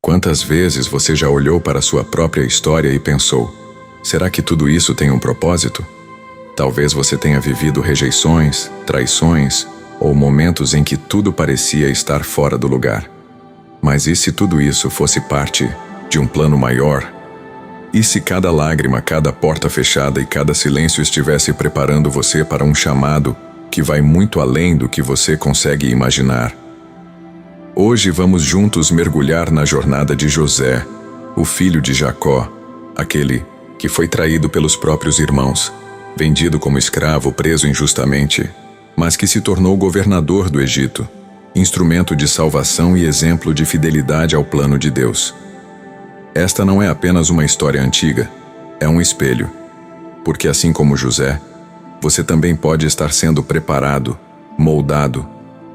Quantas vezes você já olhou para sua própria história e pensou: será que tudo isso tem um propósito? Talvez você tenha vivido rejeições, traições ou momentos em que tudo parecia estar fora do lugar. Mas e se tudo isso fosse parte de um plano maior? E se cada lágrima, cada porta fechada e cada silêncio estivesse preparando você para um chamado que vai muito além do que você consegue imaginar? Hoje vamos juntos mergulhar na jornada de José, o filho de Jacó, aquele que foi traído pelos próprios irmãos, vendido como escravo, preso injustamente, mas que se tornou governador do Egito, instrumento de salvação e exemplo de fidelidade ao plano de Deus. Esta não é apenas uma história antiga, é um espelho, porque assim como José, você também pode estar sendo preparado, moldado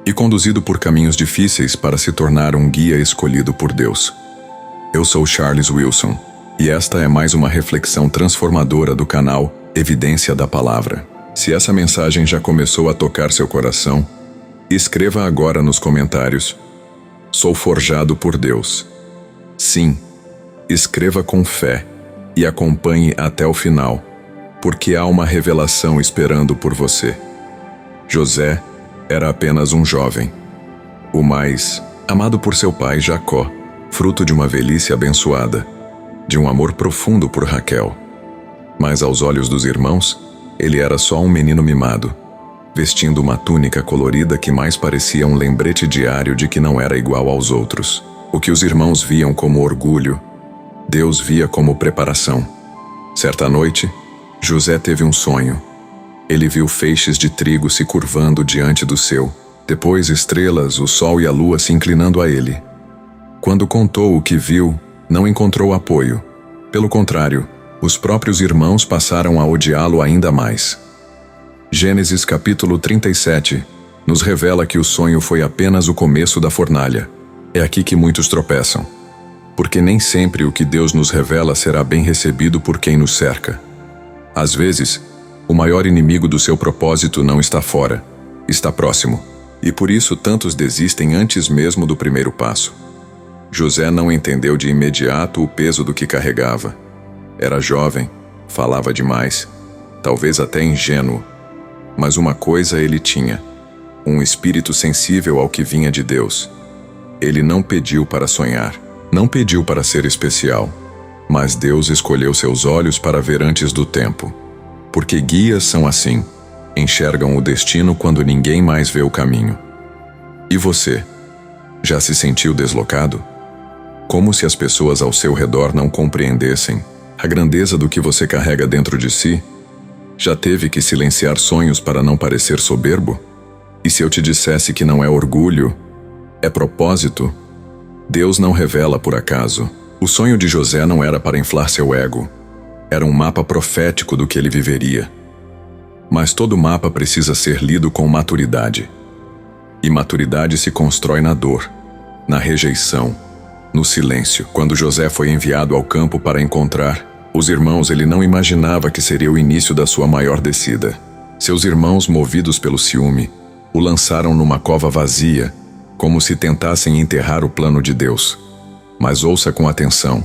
e conduzido por caminhos difíceis para se tornar um guia escolhido por Deus. Eu sou Charles Wilson, e esta é mais uma reflexão transformadora do canal Evidência da Palavra. Se essa mensagem já começou a tocar seu coração, escreva agora nos comentários: sou forjado por Deus. Sim, escreva com fé e acompanhe até o final, porque há uma revelação esperando por você. José era apenas um jovem, o mais amado por seu pai Jacó, fruto de uma velhice abençoada, de um amor profundo por Raquel. Mas aos olhos dos irmãos, ele era só um menino mimado, vestindo uma túnica colorida que mais parecia um lembrete diário de que não era igual aos outros. O que os irmãos viam como orgulho, Deus via como preparação. Certa noite, José teve um sonho. Ele viu feixes de trigo se curvando diante do seu, depois estrelas, o sol e a lua se inclinando a ele. Quando contou o que viu, não encontrou apoio. Pelo contrário, os próprios irmãos passaram a odiá-lo ainda mais. Gênesis capítulo 37 nos revela que o sonho foi apenas o começo da fornalha. É aqui que muitos tropeçam, porque nem sempre o que Deus nos revela será bem recebido por quem nos cerca. Às vezes, o maior inimigo do seu propósito não está fora, está próximo, e por isso tantos desistem antes mesmo do primeiro passo. José não entendeu de imediato o peso do que carregava. Era jovem, falava demais, talvez até ingênuo, mas uma coisa ele tinha: um espírito sensível ao que vinha de Deus. Ele não pediu para sonhar, não pediu para ser especial, mas Deus escolheu seus olhos para ver antes do tempo. Porque guias são assim, enxergam o destino quando ninguém mais vê o caminho. E você? Já se sentiu deslocado? Como se as pessoas ao seu redor não compreendessem a grandeza do que você carrega dentro de si? Já teve que silenciar sonhos para não parecer soberbo? E se eu te dissesse que não é orgulho, é propósito? Deus não revela por acaso. O sonho de José não era para inflar seu ego. Era um mapa profético do que ele viveria. Mas todo mapa precisa ser lido com maturidade. E maturidade se constrói na dor, na rejeição, no silêncio. Quando José foi enviado ao campo para encontrar os irmãos, ele não imaginava que seria o início da sua maior descida. Seus irmãos, movidos pelo ciúme, o lançaram numa cova vazia, como se tentassem enterrar o plano de Deus. Mas ouça com atenção: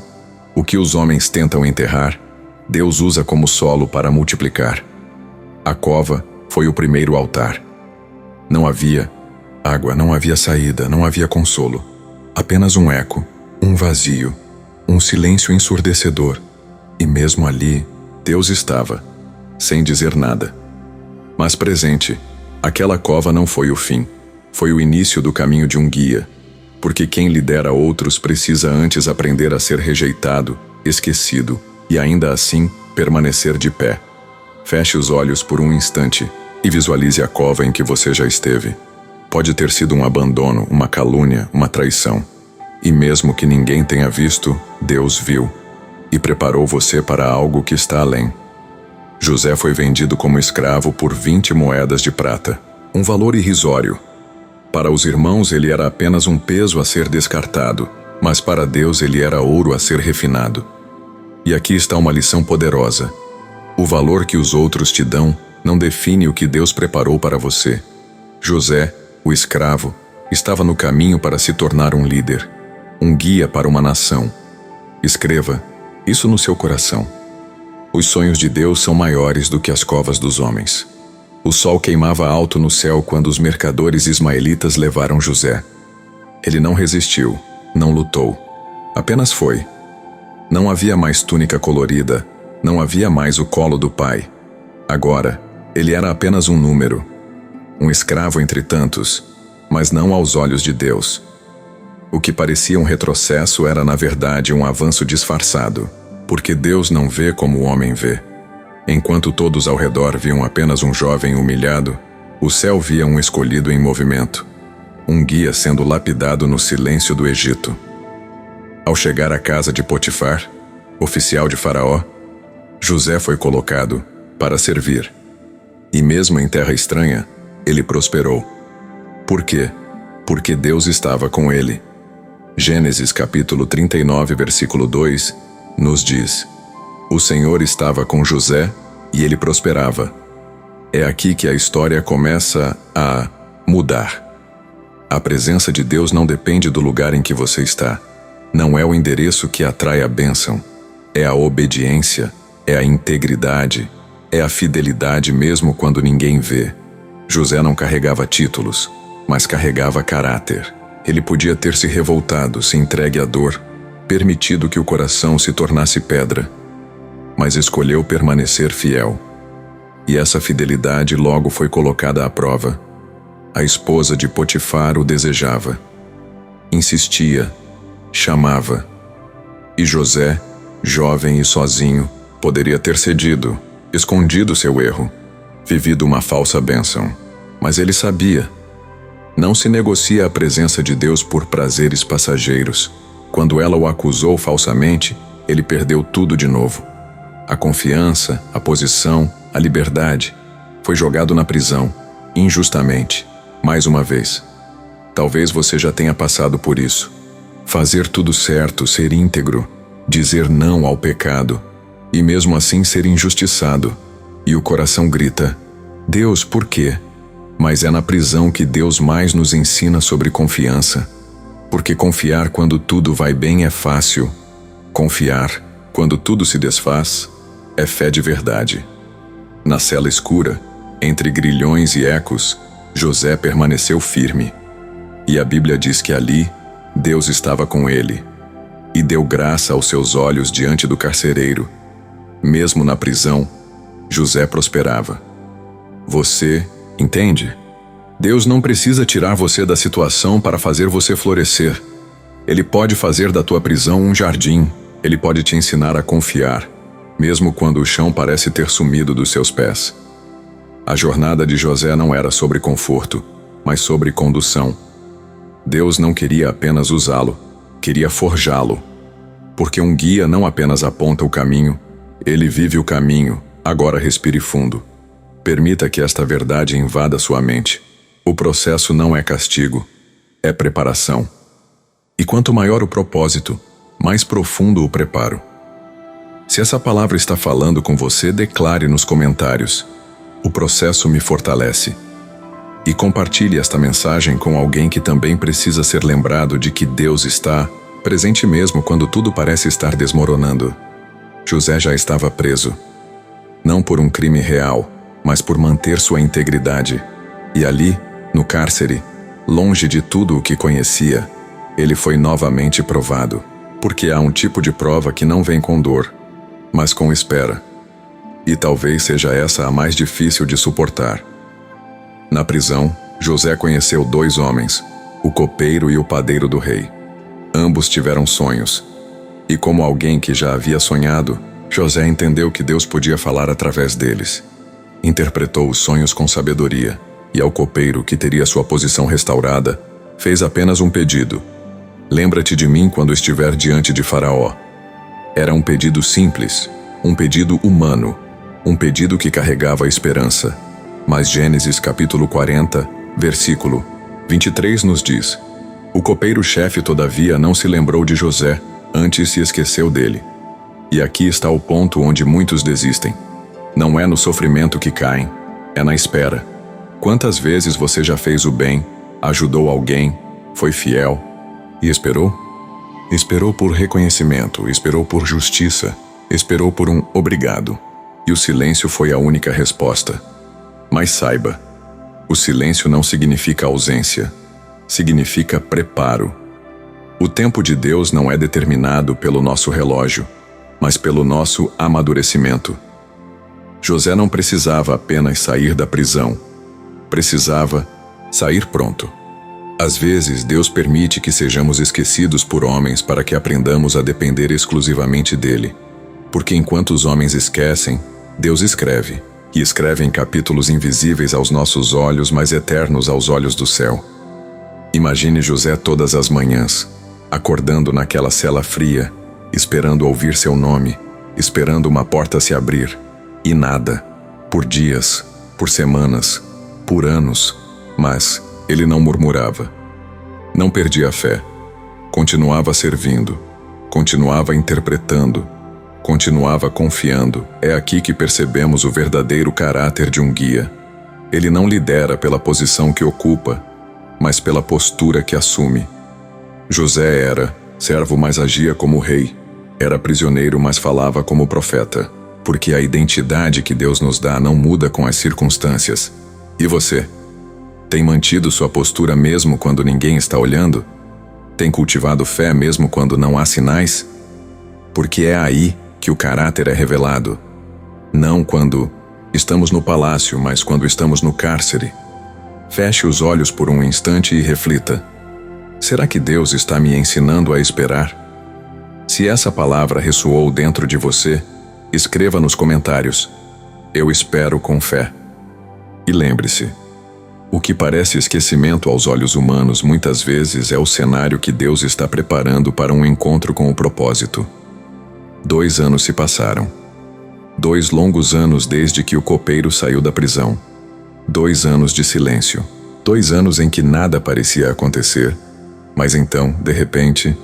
o que os homens tentam enterrar, Deus usa como solo para multiplicar. A cova foi o primeiro altar. Não havia água, não havia saída, não havia consolo. Apenas um eco, um vazio, um silêncio ensurdecedor. E mesmo ali, Deus estava, sem dizer nada. Mas presente, aquela cova não foi o fim. Foi o início do caminho de um guia. Porque quem lidera outros precisa antes aprender a ser rejeitado, esquecido, e ainda assim, permanecer de pé. Feche os olhos por um instante e visualize a cova em que você já esteve. Pode ter sido um abandono, uma calúnia, uma traição. E mesmo que ninguém tenha visto, Deus viu e preparou você para algo que está além. José foi vendido como escravo por 20 moedas de prata, um valor irrisório. Para os irmãos ele era apenas um peso a ser descartado, mas para Deus ele era ouro a ser refinado. E aqui está uma lição poderosa: o valor que os outros te dão não define o que Deus preparou para você. José, o escravo, estava no caminho para se tornar um líder, um guia para uma nação. Escreva isso no seu coração. Os sonhos de Deus são maiores do que as covas dos homens. O sol queimava alto no céu quando os mercadores ismaelitas levaram José. Ele não resistiu, não lutou. Apenas foi. Não havia mais túnica colorida, não havia mais o colo do pai. Agora, ele era apenas um número. Um escravo entre tantos, mas não aos olhos de Deus. O que parecia um retrocesso era, na verdade, um avanço disfarçado, porque Deus não vê como o homem vê. Enquanto todos ao redor viam apenas um jovem humilhado, o céu via um escolhido em movimento, um guia sendo lapidado no silêncio do Egito. Ao chegar à casa de Potifar, oficial de Faraó, José foi colocado para servir. E mesmo em terra estranha, ele prosperou. Por quê? Porque Deus estava com ele. Gênesis capítulo 39, versículo 2, nos diz: o Senhor estava com José e ele prosperava. É aqui que a história começa a mudar. A presença de Deus não depende do lugar em que você está. Não é o endereço que atrai a bênção. É a obediência, é a integridade, é a fidelidade mesmo quando ninguém vê. José não carregava títulos, mas carregava caráter. Ele podia ter se revoltado, se entregue à dor, permitido que o coração se tornasse pedra, mas escolheu permanecer fiel. E essa fidelidade logo foi colocada à prova. A esposa de Potifar o desejava. Insistia, chamava. E José, jovem e sozinho, poderia ter cedido, escondido seu erro, vivido uma falsa bênção. Mas ele sabia. Não se negocia a presença de Deus por prazeres passageiros. Quando ela o acusou falsamente, ele perdeu tudo de novo. A confiança, a posição, a liberdade. Foi jogado na prisão, injustamente, mais uma vez. Talvez você já tenha passado por isso. Fazer tudo certo, ser íntegro, dizer não ao pecado, e mesmo assim ser injustiçado. E o coração grita: Deus, por quê? Mas é na prisão que Deus mais nos ensina sobre confiança. Porque confiar quando tudo vai bem é fácil. Confiar, quando tudo se desfaz, é fé de verdade. Na cela escura, entre grilhões e ecos, José permaneceu firme. E a Bíblia diz que ali, Deus estava com ele, e deu graça aos seus olhos diante do carcereiro. Mesmo na prisão, José prosperava. Você entende? Deus não precisa tirar você da situação para fazer você florescer. Ele pode fazer da tua prisão um jardim. Ele pode te ensinar a confiar, mesmo quando o chão parece ter sumido dos seus pés. A jornada de José não era sobre conforto, mas sobre condução. Deus não queria apenas usá-lo, queria forjá-lo. Porque um guia não apenas aponta o caminho, ele vive o caminho. Agora respire fundo. Permita que esta verdade invada sua mente. O processo não é castigo, é preparação. E quanto maior o propósito, mais profundo o preparo. Se essa palavra está falando com você, declare nos comentários: o processo me fortalece. E compartilhe esta mensagem com alguém que também precisa ser lembrado de que Deus está presente mesmo quando tudo parece estar desmoronando. José já estava preso. Não por um crime real, mas por manter sua integridade. E ali, no cárcere, longe de tudo o que conhecia, ele foi novamente provado. Porque há um tipo de prova que não vem com dor, mas com espera. E talvez seja essa a mais difícil de suportar. Na prisão, José conheceu 2 homens, o copeiro e o padeiro do rei. Ambos tiveram sonhos. E como alguém que já havia sonhado, José entendeu que Deus podia falar através deles. Interpretou os sonhos com sabedoria, e ao copeiro, que teria sua posição restaurada, fez apenas um pedido: lembra-te de mim quando estiver diante de Faraó. Era um pedido simples, um pedido humano, um pedido que carregava esperança. Mas Gênesis capítulo 40, versículo 23 nos diz: o copeiro-chefe, todavia, não se lembrou de José, antes se esqueceu dele. E aqui está o ponto onde muitos desistem. Não é no sofrimento que caem, é na espera. Quantas vezes você já fez o bem, ajudou alguém, foi fiel e esperou? Esperou por reconhecimento, esperou por justiça, esperou por um obrigado. E o silêncio foi a única resposta. Mas saiba, o silêncio não significa ausência, significa preparo. O tempo de Deus não é determinado pelo nosso relógio, mas pelo nosso amadurecimento. José não precisava apenas sair da prisão, precisava sair pronto. Às vezes, Deus permite que sejamos esquecidos por homens para que aprendamos a depender exclusivamente dele. Porque enquanto os homens esquecem, Deus escreve, e escreve em capítulos invisíveis aos nossos olhos, mas eternos aos olhos do céu. Imagine José todas as manhãs, acordando naquela cela fria, esperando ouvir seu nome, esperando uma porta se abrir, e nada, por dias, por semanas, por anos, mas ele não murmurava. Não perdia a fé, continuava servindo, continuava interpretando, continuava confiando. É aqui que percebemos o verdadeiro caráter de um guia. Ele não lidera pela posição que ocupa, mas pela postura que assume. José era servo, mas agia como rei. Era prisioneiro, mas falava como profeta. Porque a identidade que Deus nos dá não muda com as circunstâncias. E você? Tem mantido sua postura mesmo quando ninguém está olhando? Tem cultivado fé mesmo quando não há sinais? Porque é aí que o caráter é revelado. Não quando estamos no palácio, mas quando estamos no cárcere. Feche os olhos por um instante e reflita. Será que Deus está me ensinando a esperar? Se essa palavra ressoou dentro de você, escreva nos comentários: eu espero com fé. E lembre-se, o que parece esquecimento aos olhos humanos muitas vezes é o cenário que Deus está preparando para um encontro com o propósito. 2 anos se passaram. 2 longos anos desde que o copeiro saiu da prisão. 2 anos de silêncio. 2 anos em que nada parecia acontecer. Mas então, de repente,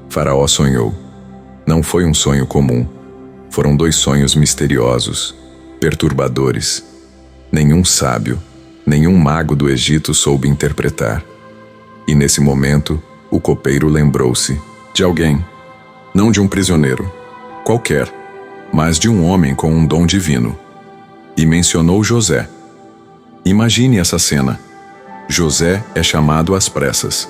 Faraó sonhou. Não foi um sonho comum. Foram 2 sonhos misteriosos, perturbadores. Nenhum sábio, nenhum mago do Egito soube interpretar. E nesse momento, o copeiro lembrou-se de alguém. Não de um prisioneiro qualquer, mas de um homem com um dom divino. E mencionou José. Imagine essa cena. José é chamado às pressas.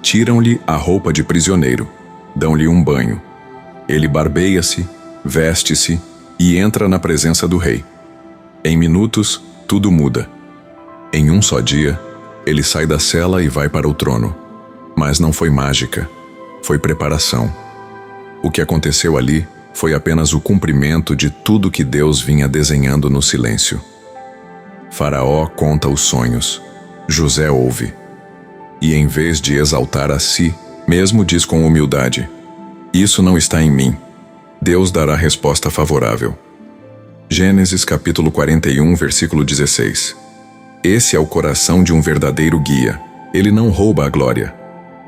Tiram-lhe a roupa de prisioneiro, dão-lhe um banho. Ele barbeia-se, veste-se e entra na presença do rei. Em minutos, tudo muda. Em um só dia, ele sai da cela e vai para o trono. Mas não foi mágica, foi preparação. O que aconteceu ali foi apenas o cumprimento de tudo que Deus vinha desenhando no silêncio. Faraó conta os sonhos. José ouve. E em vez de exaltar a si, mesmo diz com humildade: isso não está em mim. Deus dará resposta favorável. Gênesis capítulo 41, versículo 16. Esse é o coração de um verdadeiro guia. Ele não rouba a glória.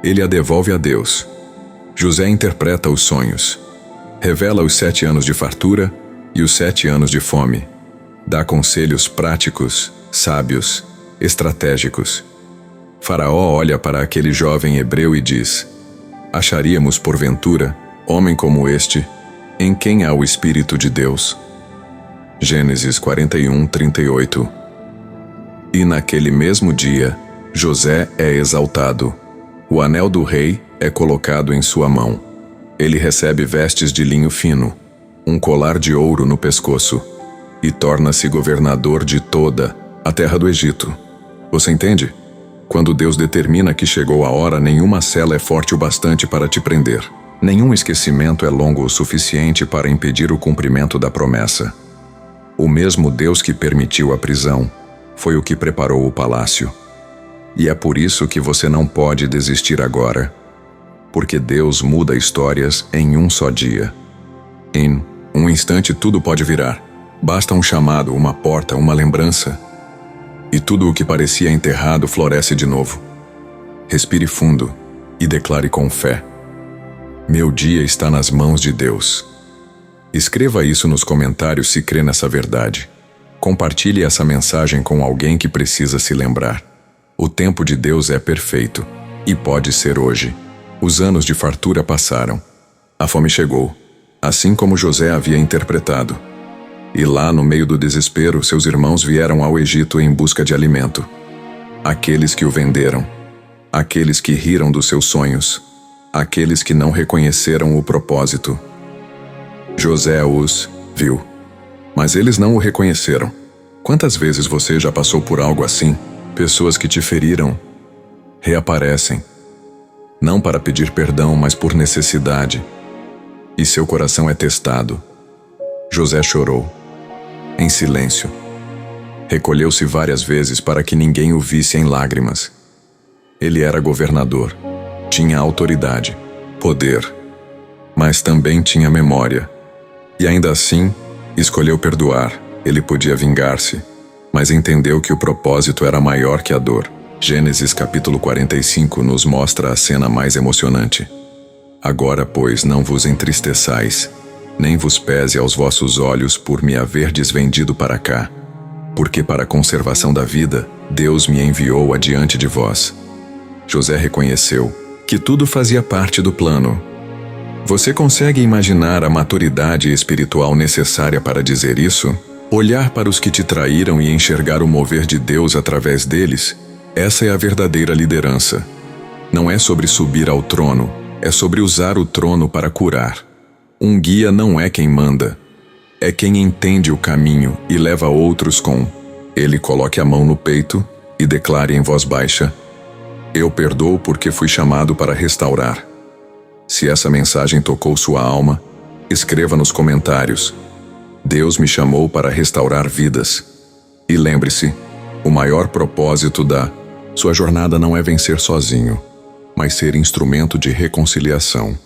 Ele a devolve a Deus. José interpreta os sonhos. Revela os 7 anos de fartura e os 7 anos de fome. Dá conselhos práticos, sábios, estratégicos. Faraó olha para aquele jovem hebreu e diz: acharíamos, porventura, homem como este, em quem há o Espírito de Deus? Gênesis 41, 38. E naquele mesmo dia, José é exaltado. O anel do rei é colocado em sua mão. Ele recebe vestes de linho fino, um colar de ouro no pescoço, e torna-se governador de toda a terra do Egito. Você entende? Quando Deus determina que chegou a hora, nenhuma cela é forte o bastante para te prender. Nenhum esquecimento é longo o suficiente para impedir o cumprimento da promessa. O mesmo Deus que permitiu a prisão foi o que preparou o palácio. E é por isso que você não pode desistir agora. Porque Deus muda histórias em um só dia. Em um instante tudo pode virar. Basta um chamado, uma porta, uma lembrança. E tudo o que parecia enterrado floresce de novo. Respire fundo e declare com fé: meu dia está nas mãos de Deus. Escreva isso nos comentários se crê nessa verdade. Compartilhe essa mensagem com alguém que precisa se lembrar. O tempo de Deus é perfeito e pode ser hoje. Os anos de fartura passaram. A fome chegou, assim como José havia interpretado. E lá, no meio do desespero, seus irmãos vieram ao Egito em busca de alimento. Aqueles que o venderam, aqueles que riram dos seus sonhos, aqueles que não reconheceram o propósito. José os viu, mas eles não o reconheceram. Quantas vezes você já passou por algo assim? Pessoas que te feriram reaparecem, não para pedir perdão, mas por necessidade. E seu coração é testado. José chorou, em silêncio. Recolheu-se várias vezes para que ninguém o visse em lágrimas. Ele era governador, tinha autoridade, poder, mas também tinha memória. E ainda assim, escolheu perdoar. Ele podia vingar-se, mas entendeu que o propósito era maior que a dor. Gênesis capítulo 45 nos mostra a cena mais emocionante. Agora, pois, não vos entristeçais, nem vos pese aos vossos olhos por me haverdes vendido para cá, porque para a conservação da vida, Deus me enviou adiante de vós. José reconheceu que tudo fazia parte do plano. Você consegue imaginar a maturidade espiritual necessária para dizer isso? Olhar para os que te traíram e enxergar o mover de Deus através deles? Essa é a verdadeira liderança. Não é sobre subir ao trono, é sobre usar o trono para curar. Um guia não é quem manda, é quem entende o caminho e leva outros com. Ele coloque a mão no peito e declare em voz baixa: eu perdoo porque fui chamado para restaurar. Se essa mensagem tocou sua alma, escreva nos comentários: Deus me chamou para restaurar vidas. E lembre-se, o maior propósito da sua jornada não é vencer sozinho, mas ser instrumento de reconciliação.